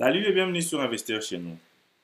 Salut et bienvenue sur Investir chez nous.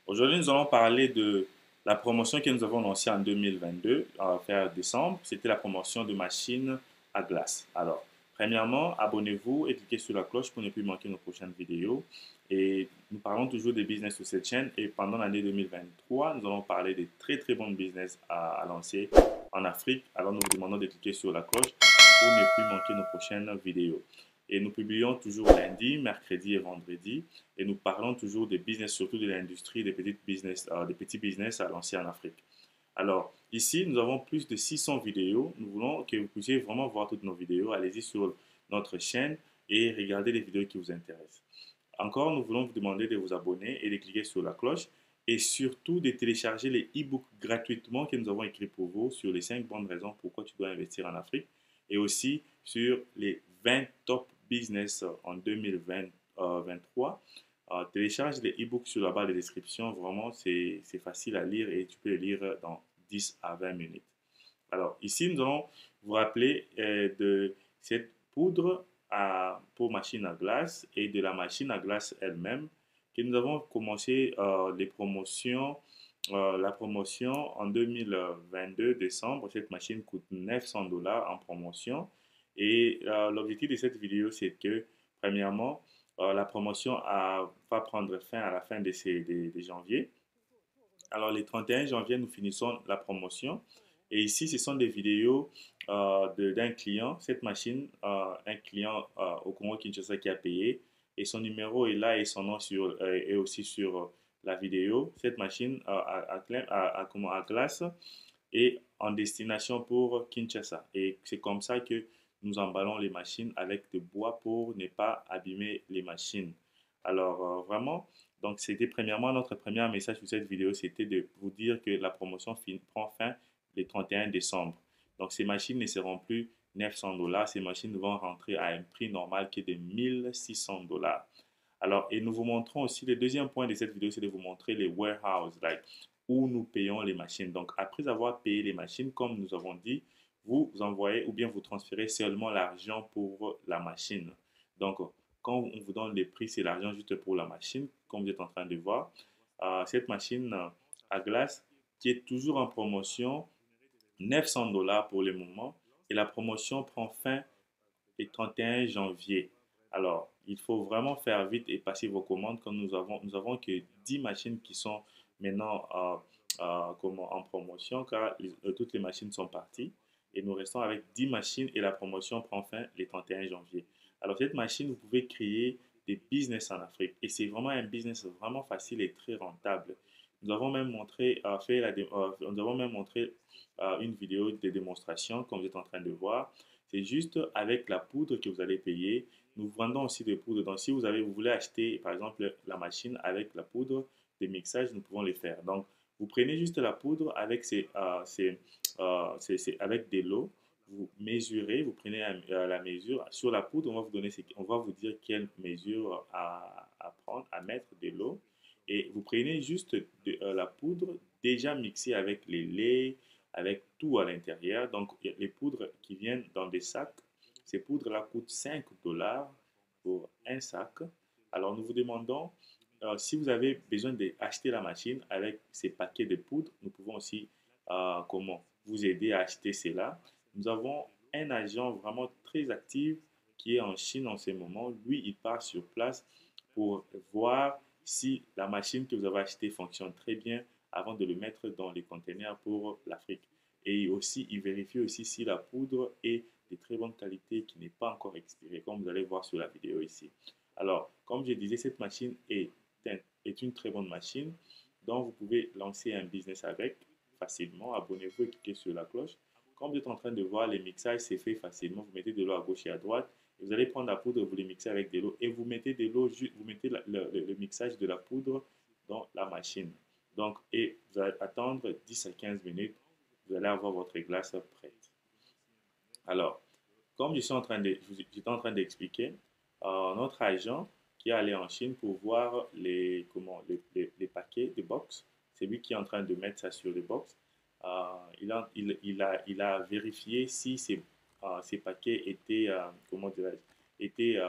Aujourd'hui, nous allons parler de la promotion que nous avons lancée en 2022, vers décembre. C'était la promotion de machines à glace. Alors, premièrement, abonnez-vous et cliquez sur la cloche pour ne plus manquer nos prochaines vidéos. Et nous parlons toujours des business sur cette chaîne. Et pendant l'année 2023, nous allons parler des très très bons business à lancer en Afrique. Alors, nous vous demandons de cliquer sur la cloche pour ne plus manquer nos prochaines vidéos. Et nous publions toujours lundi, mercredi et vendredi. Et nous parlons toujours des business, surtout de l'industrie, des petits business à lancer en Afrique. Alors, ici, nous avons plus de 600 vidéos. Nous voulons que vous puissiez vraiment voir toutes nos vidéos. Allez-y sur notre chaîne et regardez les vidéos qui vous intéressent. Encore, nous voulons vous demander de vous abonner et de cliquer sur la cloche et surtout de télécharger les e-books gratuitement que nous avons écrits pour vous sur les 5 bonnes raisons pourquoi tu dois investir en Afrique et aussi sur les 20 top business en 2023. Télécharge les e-books sur la barre de description. Vraiment, c'est facile à lire et tu peux les lire dans 10 à 20 minutes. Alors, ici, nous allons vous rappeler de cette poudre pour machine à glace et de la machine à glace elle-même que nous avons commencé la promotion en 2022 décembre. Cette machine coûte 900 dollars en promotion. Et l'objectif de cette vidéo, c'est que, premièrement, la promotion va prendre fin à la fin de janvier. Alors, le 31 janvier, nous finissons la promotion. Et ici, ce sont des vidéos d'un client. Cette machine, un client au Congo-Kinshasa qui a payé. Et son numéro est là et son nom est aussi sur la vidéo. Cette machine à glace est en destination pour Kinshasa. Et c'est comme ça que nous emballons les machines avec de bois pour ne pas abîmer les machines. Alors, vraiment, donc c'était premièrement notre premier message sur cette vidéo, c'était de vous dire que la promotion prend fin le 31 décembre. Donc, ces machines ne seront plus 900 dollars, ces machines vont rentrer à un prix normal qui est de 1600 dollars. Alors, et nous vous montrons aussi, le deuxième point de cette vidéo, c'est de vous montrer les warehouses, like, où nous payons les machines. Donc, après avoir payé les machines, comme nous avons dit, vous envoyez ou bien vous transférez seulement l'argent pour la machine. Donc, quand on vous donne les prix, c'est l'argent juste pour la machine, comme vous êtes en train de voir. Cette machine à glace qui est toujours en promotion, 900 dollars pour le moment. Et la promotion prend fin le 31 janvier. Alors, il faut vraiment faire vite et passer vos commandes comme nous avons que 10 machines qui sont maintenant en promotion car toutes les machines sont parties et nous restons avec 10 machines et la promotion prend fin le 31 janvier. Alors, cette machine, vous pouvez créer des business en Afrique et c'est vraiment un business vraiment facile et très rentable. Nous avons même montré, nous avons même montré une vidéo de démonstration comme vous êtes en train de voir. C'est juste avec la poudre que vous allez payer. Nous vendons aussi des poudres. Donc, si vous voulez acheter, par exemple, la machine avec la poudre de mixage, nous pouvons les faire. Donc, vous prenez juste la poudre avec, avec de l'eau. Vous mesurez, vous prenez la mesure. Sur la poudre, on va vous dire quelle mesure à prendre, à mettre de l'eau. Et vous prenez juste la poudre déjà mixée avec les laits, avec tout à l'intérieur. Donc, les poudres qui viennent dans des sacs, ces poudres-là coûtent 5 dollars pour un sac. Alors, nous vous demandons, si vous avez besoin d'acheter la machine avec ces paquets de poudre, nous pouvons aussi vous aider à acheter cela. Nous avons un agent vraiment très actif qui est en Chine en ce moment. Lui, il part sur place pour voir si la machine que vous avez achetée fonctionne très bien avant de le mettre dans les containers pour l'Afrique. Et aussi, il vérifie aussi si la poudre est de très bonne qualité, qui n'est pas encore expirée, comme vous allez voir sur la vidéo ici. Alors, comme je disais, cette machine est une très bonne machine dont vous pouvez lancer un business avec facilement. Abonnez-vous et cliquez sur la cloche. Comme vous êtes en train de voir, les mixages, c'est fait facilement. Vous mettez de l'eau à gauche et à droite. Et vous allez prendre la poudre, vous les mixez avec de l'eau et vous mettez de l'eau, vous mettez le mixage de la poudre dans la machine. Donc, et vous allez attendre 10 à 15 minutes, vous allez avoir votre glace prête. Alors, comme j'étais en train d'expliquer, notre agent qui est allé en Chine pour voir les paquets de box, c'est lui qui est en train de mettre ça sur les box. Il a vérifié si ces paquets étaient, étaient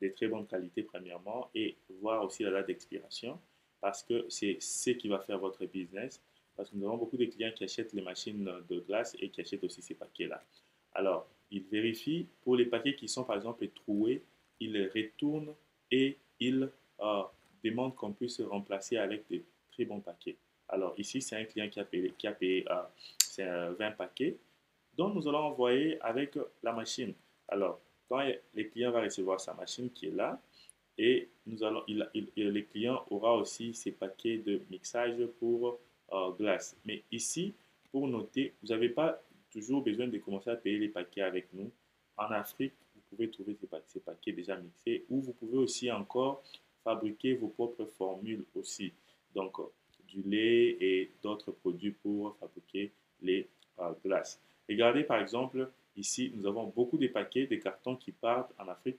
de très bonne qualité premièrement et voir aussi la date d'expiration parce que c'est ce qui va faire votre business. Parce que nous avons beaucoup de clients qui achètent les machines de glace et qui achètent aussi ces paquets-là. Alors, ils vérifient pour les paquets qui sont par exemple troués, ils les retournent et ils demandent qu'on puisse remplacer avec des très bons paquets. Alors ici, c'est un client qui a payé 20 paquets dont nous allons envoyer avec la machine. Alors, quand le client va recevoir sa machine qui est là, et le client aura aussi ses paquets de mixage pour glace. Mais ici, pour noter, vous n'avez pas toujours besoin de commencer à payer les paquets avec nous. En Afrique, vous pouvez trouver ces paquets déjà mixés ou vous pouvez aussi encore fabriquer vos propres formules aussi. Donc, du lait et d'autres produits pour fabriquer les glaces. Regardez par exemple, ici, nous avons beaucoup de paquets, de cartons qui partent en Afrique.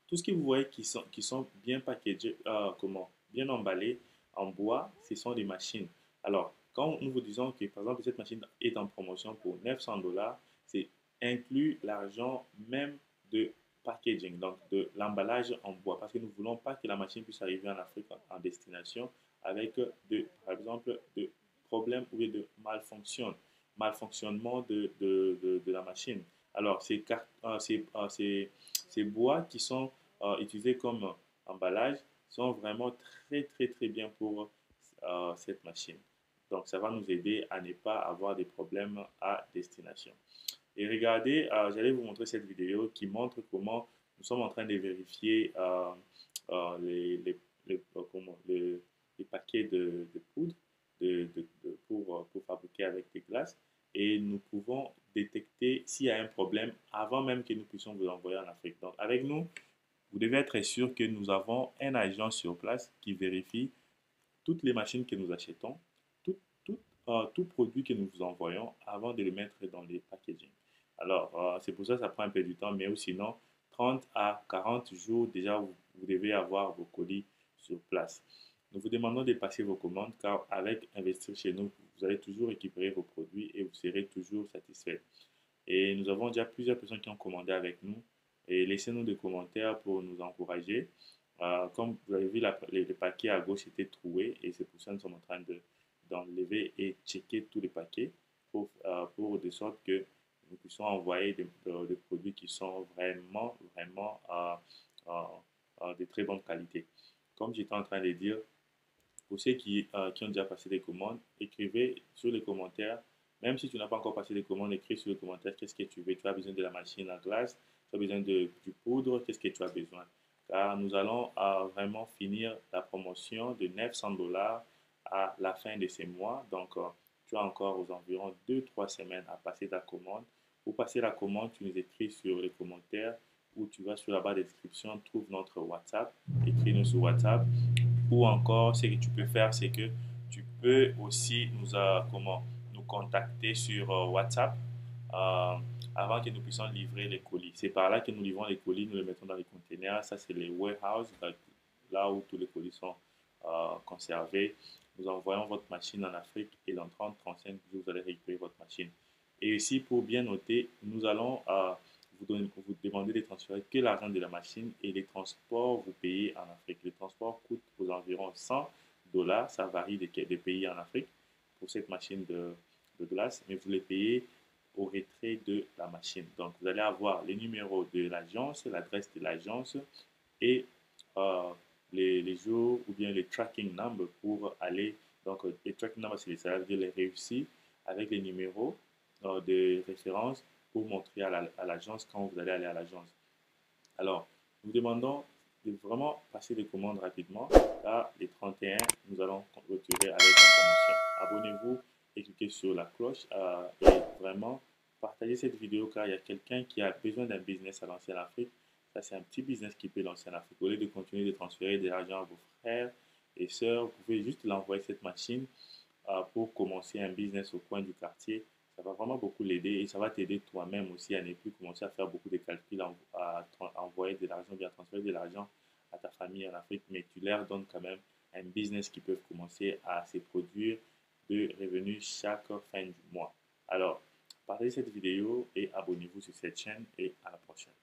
Tout ce que vous voyez qui sont bien packagés, bien emballés en bois, ce sont des machines. Alors, quand nous vous disons que, par exemple, cette machine est en promotion pour 900 dollars, c'est inclus l'argent même de packaging, donc de l'emballage en bois, parce que nous ne voulons pas que la machine puisse arriver en Afrique en destination avec, par exemple, de problèmes ou de malfonctionnement de la machine. Alors, ces bois qui sont utilisés comme emballage sont vraiment très, très, très bien pour cette machine. Donc, ça va nous aider à ne pas avoir des problèmes à destination. Et regardez, j'allais vous montrer cette vidéo qui montre comment nous sommes en train de vérifier les paquets de poudre pour fabriquer avec des glaces. Et nous pouvons détecter s'il y a un problème avant même que nous puissions vous envoyer en Afrique. Donc, avec nous, vous devez être sûr que nous avons un agent sur place qui vérifie toutes les machines que nous achetons, tout produit que nous vous envoyons avant de le mettre dans les packaging. Alors, c'est pour ça que ça prend un peu du temps, mais sinon, 30 à 40 jours, déjà, vous devez avoir vos colis sur place. Nous vous demandons de passer vos commandes car avec Investir chez nous, vous allez toujours récupérer vos produits et vous serez toujours satisfait. Et nous avons déjà plusieurs personnes qui ont commandé avec nous. Et laissez-nous des commentaires pour nous encourager. Comme vous avez vu, les paquets à gauche étaient troués et c'est pour ça que nous sommes en train d'enlever et checker tous les paquets pour de sorte que nous puissions envoyer des produits qui sont vraiment, vraiment de très bonne qualité. Comme j'étais en train de dire, pour ceux qui ont déjà passé des commandes, écrivez sur les commentaires. Même si tu n'as pas encore passé des commandes, écris sur les commentaires qu'est-ce que tu veux. Tu as besoin de la machine à glace, tu as besoin du poudre, qu'est-ce que tu as besoin. Car nous allons vraiment finir la promotion de 900 dollars à la fin de ce mois. Donc, tu as encore aux environs 2-3 semaines à passer ta commande. Pour passer la commande, tu nous écris sur les commentaires ou tu vas sur la barre de description, trouve notre WhatsApp, écris-nous sur WhatsApp. Ou encore, ce que tu peux faire, c'est que tu peux aussi nous contacter sur WhatsApp euh, avant que nous puissions livrer les colis. C'est par là que nous livrons les colis, nous les mettons dans les containers. Ça, c'est les warehouses, là où tous les colis sont conservés. Nous envoyons votre machine en Afrique et dans 30-35 jours, vous allez récupérer votre machine. Et ici, pour bien noter, nous allons vous demander de transférer que l'argent de la machine et les transports, vous payez en Afrique. Les transports coûtent aux environs 100 dollars. Ça varie des pays en Afrique pour cette machine de glace, mais vous les payez au retrait de la machine. Donc, vous allez avoir les numéros de l'agence, l'adresse de l'agence et euh, les jours ou bien les tracking numbers pour aller. Donc, les tracking numbers, ça veut dire les réussis avec les numéros de référence pour montrer à l'agence quand vous allez aller à l'agence. Alors, nous demandons de vraiment passer les commandes rapidement. Là, les 31, nous allons retirer avec la promotion. Abonnez-vous et cliquez sur la cloche et vraiment partagez cette vidéo car il y a quelqu'un qui a besoin d'un business à lancer en Afrique. Ça, c'est un petit business qui peut lancer en Afrique. Au lieu de continuer de transférer de l'argent à vos frères et sœurs, vous pouvez juste l'envoyer cette machine pour commencer un business au coin du quartier. Ça va vraiment beaucoup l'aider et ça va t'aider toi-même aussi à ne plus commencer à faire beaucoup de calculs, à envoyer de l'argent, bien transférer de l'argent à ta famille en Afrique, mais tu leur donnes quand même un business qui peut commencer à se produire de revenus chaque fin du mois. Alors, partagez cette vidéo et abonnez-vous sur cette chaîne et à la prochaine.